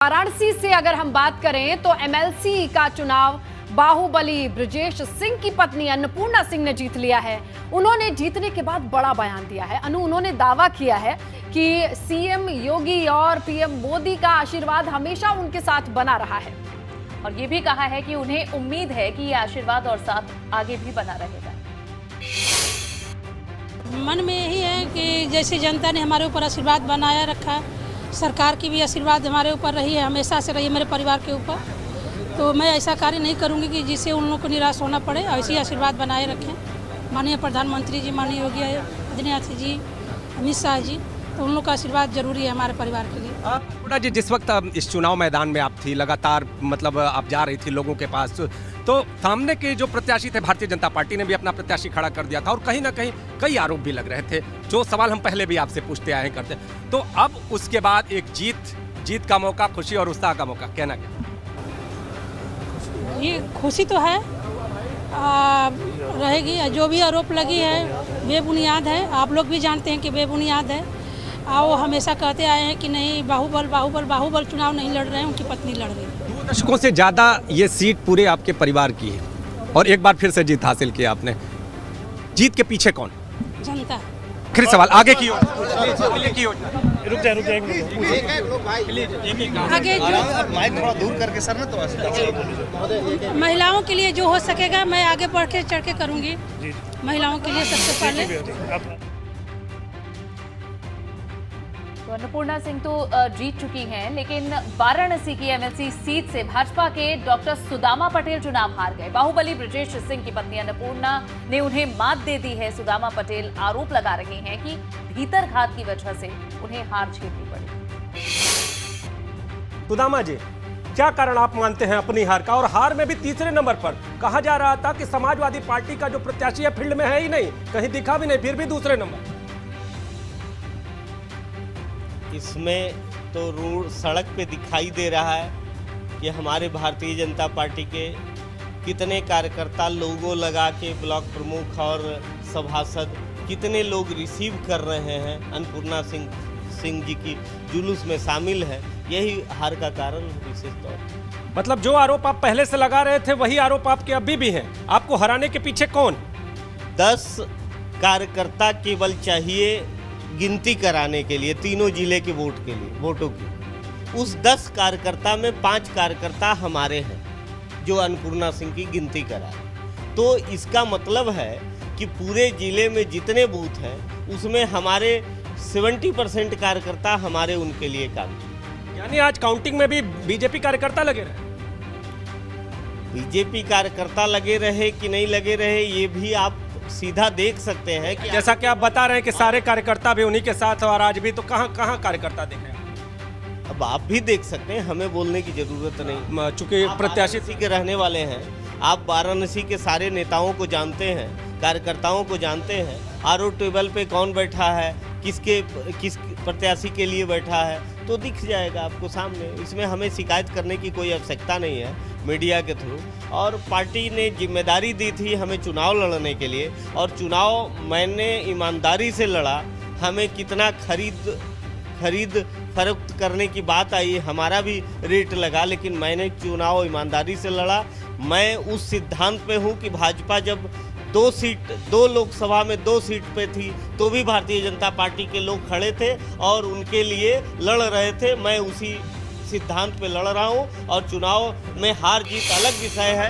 वाराणसी से अगर हम बात करें तो एमएलसी का चुनाव बाहुबली ब्रजेश सिंह की पत्नी अन्नपूर्णा सिंह ने जीत लिया है। उन्होंने जीतने के बाद बड़ा बयान दिया है। उन्होंने दावा किया है कि सीएम योगी और पीएम मोदी का आशीर्वाद हमेशा उनके साथ बना रहा है और ये भी कहा है कि उन्हें उम्मीद है कि ये आशीर्वाद और साथ आगे भी बना रहेगा। मन में यही है कि जैसे जनता ने हमारे ऊपर आशीर्वाद बनाया रखा, सरकार की भी आशीर्वाद हमारे ऊपर रही है, हमेशा से रही है मेरे परिवार के ऊपर, तो मैं ऐसा कार्य नहीं करूंगी कि जिससे उन लोगों को निराश होना पड़े। ऐसे ही आशीर्वाद बनाए रखें माननीय प्रधानमंत्री जी, माननीय योगी आदित्यनाथ जी, अमित शाह जी, तो उन लोग का आशीर्वाद जरूरी है हमारे परिवार के लिए। अन्नपूर्णा जी, जिस वक्त इस चुनाव मैदान में आप थी, लगातार मतलब आप जा रही थी लोगों के पास, तो सामने के जो प्रत्याशी थे भारतीय जनता पार्टी ने भी अपना प्रत्याशी खड़ा कर दिया था और कहीं ना कहीं कई आरोप भी लग रहे थे, जो सवाल हम पहले भी आपसे पूछते आए करते। तो अब उसके बाद एक जीत का मौका, खुशी और उत्साह का मौका, कहना क्या? ये खुशी तो है रहेगी। जो भी आरोप लगी है बेबुनियाद है, आप लोग भी जानते हैं कि बेबुनियाद है। वो हमेशा कहते आए हैं कि नहीं बाहुबल चुनाव नहीं लड़ रहे हैं, उनकी पत्नी लड़ रही है। 2 दशकों से ज़्यादा ये सीट पूरे आपके परिवार की है और एक बार फिर से जीत हासिल की आपने। जीत के पीछे कौन? जनता। आखिरी सवाल, आगे की योजना? रुक जा एक मिनट। आगे माइक थोड़ा दूर करके सर ना, तो महिलाओं के लिए जो हो सकेगा मैं आगे बढ़ के चढ़ के करूँगी। महिलाओं के लिए सबसे पहले। तो अन्नपूर्णा सिंह तो जीत चुकी हैं, लेकिन वाराणसी की एमएलसी सीट से भाजपा के डॉक्टर सुदामा पटेल चुनाव हार गए। बाहुबली ब्रजेश सिंह की पत्नी अन्नपूर्णा ने उन्हें मात दे दी है। सुदामा पटेल आरोप लगा रहे हैं कि भीतरघात की वजह से उन्हें हार झेलनी पड़ी। सुदामा जी, क्या कारण आप मानते हैं अपनी हार का? और हार में भी तीसरे नंबर पर कहा जा रहा था कि समाजवादी पार्टी का जो प्रत्याशी है फील्ड में है ही नहीं, कहीं दिखा भी नहीं, फिर भी दूसरे नंबर। इसमें तो रोड सड़क पे दिखाई दे रहा है कि हमारे भारतीय जनता पार्टी के कितने कार्यकर्ता लोगों लगा के ब्लॉक प्रमुख और सभासद कितने लोग रिसीव कर रहे हैं, अन्नपूर्णा सिंह जी की जुलूस में शामिल है। यही हार का कारण विशेष तौर पर। मतलब जो आरोप आप पहले से लगा रहे थे वही आरोप आपके अभी भी हैं। आपको हराने के पीछे कौन? 10 कार्यकर्ता केवल चाहिए गिनती कराने के लिए, तीनों जिले के वोटों की। उस 10 कार्यकर्ता में 5 कार्यकर्ता हमारे हैं जो अन्नपूर्णा सिंह की गिनती कराए। तो इसका मतलब है कि पूरे जिले में जितने बूथ हैं उसमें हमारे 70% कार्यकर्ता हमारे उनके लिए काम किए। यानी आज काउंटिंग में भी बीजेपी कार्यकर्ता लगे रहे? बीजेपी कार्यकर्ता लगे रहे कि नहीं लगे रहे, ये भी आप सीधा देख सकते हैं कि जैसा कि आप बता रहे हैं कि सारे कार्यकर्ता भी उन्हीं के साथ और आज भी, तो कहां कार्यकर्ता देख रहे हैं? अब आप भी देख सकते हैं, हमें बोलने की जरूरत नहीं। चूंकि प्रत्याशी के रहने वाले हैं, आप वाराणसी के सारे नेताओं को जानते हैं, कार्यकर्ताओं को जानते हैं। आरओ टेबल पे कौन बैठा है, किस प्रत्याशी के लिए बैठा है, तो दिख जाएगा आपको सामने। इसमें हमें शिकायत करने की कोई आवश्यकता नहीं है मीडिया के थ्रू। और पार्टी ने जिम्मेदारी दी थी हमें चुनाव लड़ने के लिए, और चुनाव मैंने ईमानदारी से लड़ा। हमें कितना खरीद फरोख्त करने की बात आई, हमारा भी रेट लगा, लेकिन मैंने चुनाव ईमानदारी से लड़ा। मैं उस सिद्धांत पे हूँ कि भाजपा जब 2 लोकसभा में 2 सीट पे थी तो भी भारतीय जनता पार्टी के लोग खड़े थे और उनके लिए लड़ रहे थे। मैं उसी सिद्धांत पे लड़ रहा हूं और चुनाव में हार जीत अलग विषय है।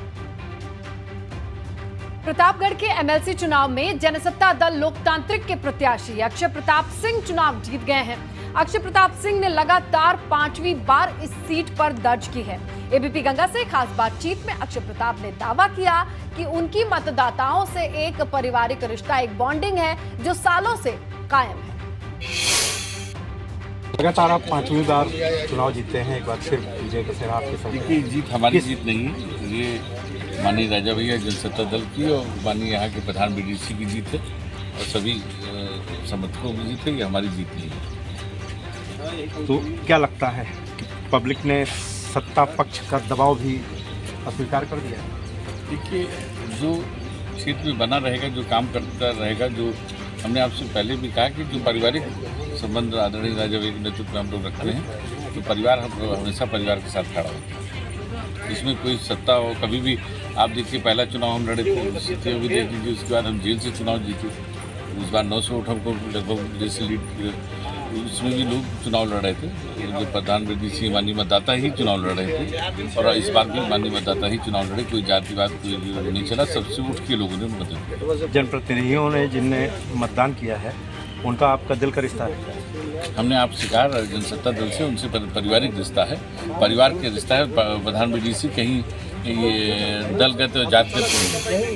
प्रतापगढ़ के एमएलसी चुनाव में जनसत्ता दल लोकतांत्रिक के प्रत्याशी अक्षय प्रताप सिंह चुनाव जीत गए हैं। अक्षय प्रताप सिंह ने लगातार 5वीं बार इस सीट पर दर्ज की है। एबीपी गंगा से खास बातचीत में अक्षय प्रताप ने दावा किया कि उनकी मतदाताओं से एक पारिवारिक रिश्ता, एक बॉन्डिंग है जो सालों से कायम है। लगातार आप 5वीं बार चुनाव जीतते हैं, एक बार फिर विजय का सेहरा आपके साथ। देखिए, जीत हमारी जीत नहीं है, ये माननीय राजा भैया जनसत्ता दल की और माननीय यहाँ के प्रधान बीडीसी की जीत है और सभी समर्थकों की जीत है, ये हमारी जीत नहीं है। तो क्या लगता है कि पब्लिक ने सत्ता पक्ष का दबाव भी अस्वीकार कर दिया? देखिए, जो क्षेत्र में बना रहेगा, जो काम करता रहेगा, जो हमने आपसे पहले भी कहा कि जो पारिवारिक संबंध आदरणीय राजा भैया के नेतृत्व में हम लोग रखते हैं, तो परिवार हमेशा परिवार के साथ खड़ा होता है। इसमें कोई सत्ता हो, कभी भी आप देखिए पहला चुनाव हम लड़े थे, स्थितियों भी देख लीजिए, उसके बाद हम जेल से चुनाव जीते, उस बार 900 वोट हमको लगभग जैसे लीड, उसमें भी लोग चुनाव लड़ रहे थे, जो प्रधान बेटी सिंह माननीय मतदाता ही चुनाव लड़ रहे थे, और इस बार भी माननीय मतदाता ही चुनाव लड़े, कोई जातिवाद कोई नहीं चला, सबसे उठ के लोगों ने मदद की। जनप्रतिनिधियों ने जिनने मतदान किया है उनका आपका दिल का रिश्ता है? हमने आपसे कहा जनसत्ता दल से, उनसे पारिवारिक रिश्ता है, परिवार के रिश्ता है। प्रधान बेटी से कहीं ये दलगत जातगत नहीं है।